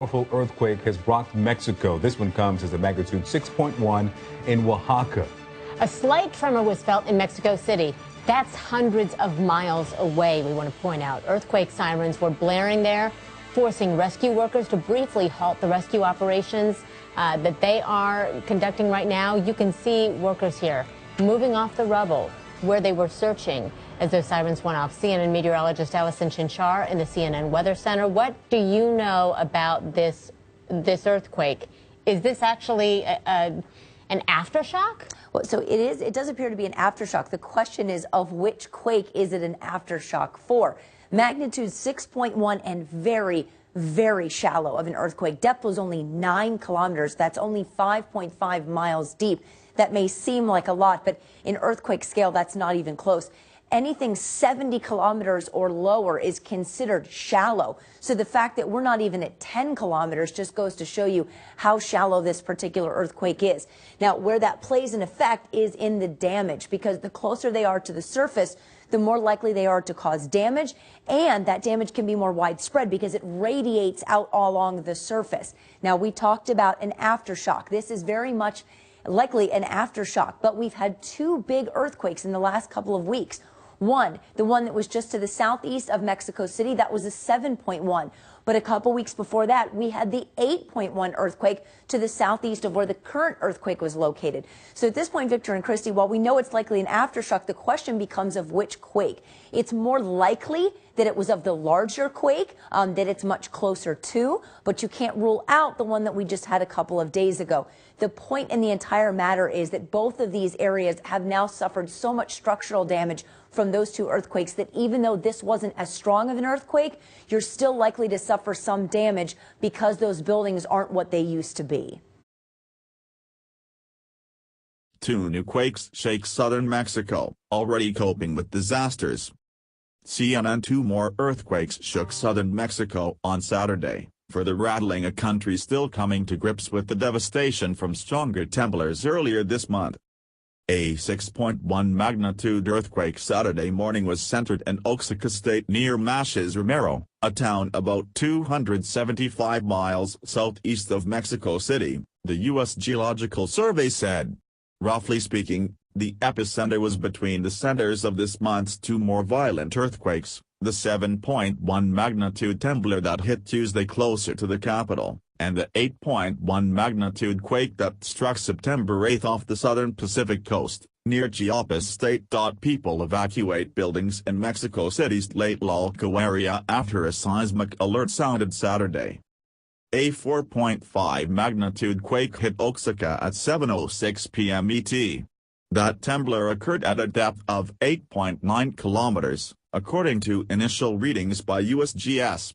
Powerful earthquake has rocked Mexico. This one comes as a magnitude 6.1 in Oaxaca. A slight tremor was felt in Mexico City. That's hundreds of miles away, we want to point out. Earthquake sirens were blaring there, forcing rescue workers to briefly halt the rescue operations that they are conducting right now. You can see workers here moving off the rubble where they were searching as those sirens went off. CNN meteorologist Allison Chinchar in the CNN Weather Center. What do you know about this earthquake? Is this actually an aftershock? Well, so it is. It does appear to be an aftershock. The question is, of which quake is it an aftershock for? Magnitude 6.1 and very, very shallow of an earthquake. Depth was only 9 kilometers. That's only 5.5 miles deep. That may seem like a lot, but in earthquake scale, that's not even close. Anything 70 kilometers or lower is considered shallow. So the fact that we're not even at 10 kilometers just goes to show you how shallow this particular earthquake is. Now, where that plays an effect is in the damage, because the closer they are to the surface, the more likely they are to cause damage, and that damage can be more widespread because it radiates out all along the surface. Now, we talked about an aftershock. This is very much likely an aftershock, but we've had 2 big earthquakes in the last couple of weeks. One, the one that was just to the southeast of Mexico City, that was a 7.1. But a couple weeks before that, we had the 8.1 earthquake to the southeast of where the current earthquake was located. So at this point, Victor and Christy, while we know it's likely an aftershock, the question becomes of which quake. It's more likely that it was of the larger quake, that it's much closer to, but you can't rule out the one that we just had a couple of days ago. The point in the entire matter is that both of these areas have now suffered so much structural damage from those 2 earthquakes that even though this wasn't as strong of an earthquake, you're still likely to suffer some damage because those buildings aren't what they used to be. 2 new quakes shake southern Mexico, already coping with disasters. CNN 2 more earthquakes shook southern Mexico on Saturday, further rattling a country still coming to grips with the devastation from stronger temblors earlier this month. A 6.1 magnitude earthquake Saturday morning was centered in Oaxaca State near Mashes Romero, a town about 275 miles southeast of Mexico City, the U.S. Geological Survey said. Roughly speaking, the epicenter was between the centers of this month's 2 more violent earthquakes, the 7.1 magnitude temblor that hit Tuesday closer to the capital, and the 8.1 magnitude quake that struck September 8 off the southern Pacific coast, near Chiapas State. People evacuate buildings in Mexico City's Tlatelolco area after a seismic alert sounded Saturday. A 4.5 magnitude quake hit Oaxaca at 7:06 p.m. ET. That temblor occurred at a depth of 8.9 kilometers, according to initial readings by USGS.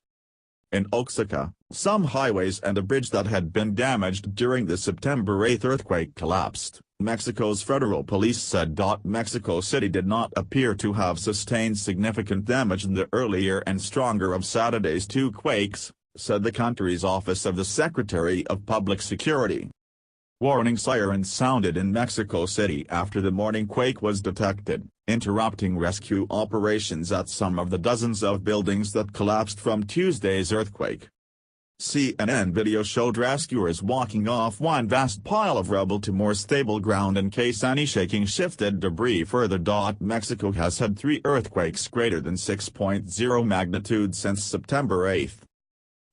In Oaxaca, some highways and a bridge that had been damaged during the September 8 earthquake collapsed, Mexico's federal police said. Mexico City did not appear to have sustained significant damage in the earlier and stronger of Saturday's 2 quakes, said the country's Office of the Secretary of Public Security. Warning sirens sounded in Mexico City after the morning quake was detected, interrupting rescue operations at some of the dozens of buildings that collapsed from Tuesday's earthquake. CNN video showed rescuers walking off one vast pile of rubble to more stable ground in case any shaking shifted debris further. Mexico has had 3 earthquakes greater than 6.0 magnitude since September 8.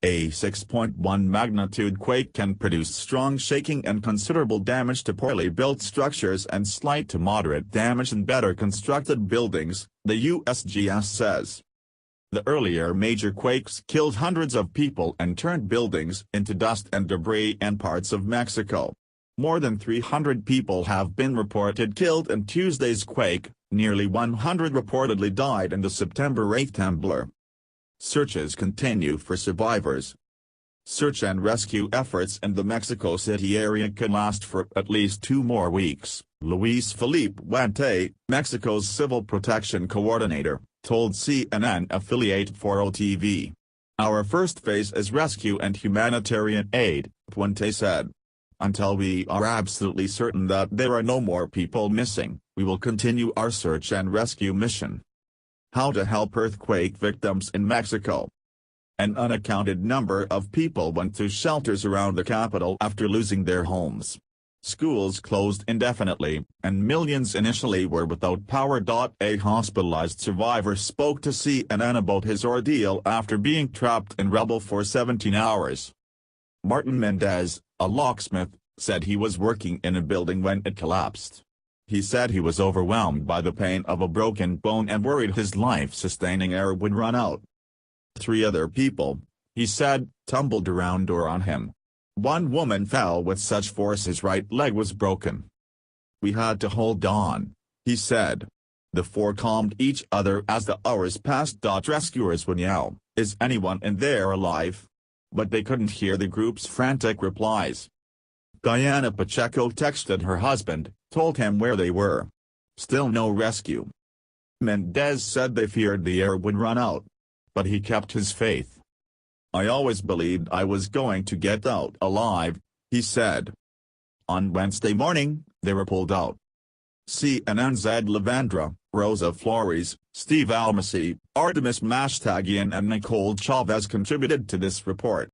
A 6.1 magnitude quake can produce strong shaking and considerable damage to poorly built structures and slight to moderate damage in better constructed buildings, the USGS says. The earlier major quakes killed hundreds of people and turned buildings into dust and debris in parts of Mexico. More than 300 people have been reported killed in Tuesday's quake, nearly 100 reportedly died in the September 8 temblor. Searches continue for survivors. Search and rescue efforts in the Mexico City area could last for at least 2 more weeks, Luis Felipe Huente, Mexico's civil protection coordinator, told CNN affiliate 4OTV. Our first phase is rescue and humanitarian aid, Huente said. Until we are absolutely certain that there are no more people missing, we will continue our search and rescue mission. How to help earthquake victims in Mexico. An unaccounted number of people went to shelters around the capital after losing their homes. Schools closed indefinitely, and millions initially were without power. A hospitalized survivor spoke to CNN about his ordeal after being trapped in rubble for 17 hours. Martin Mendez, a locksmith, said he was working in a building when it collapsed. He said he was overwhelmed by the pain of a broken bone and worried his life-sustaining air would run out. 3 other people, he said, tumbled around or on him. One woman fell with such force his right leg was broken. We had to hold on, he said. The 4 calmed each other as the hours passed. Rescuers would yell, "Is anyone in there alive?" But they couldn't hear the group's frantic replies. Diana Pacheco texted her husband, told him where they were. Still no rescue. Mendez said they feared the air would run out. But he kept his faith. "I always believed I was going to get out alive," he said. On Wednesday morning, they were pulled out. CNN's Ed Lavandra, Rosa Flores, Steve Almasi, Artemis Mashtagian and Nicole Chavez contributed to this report.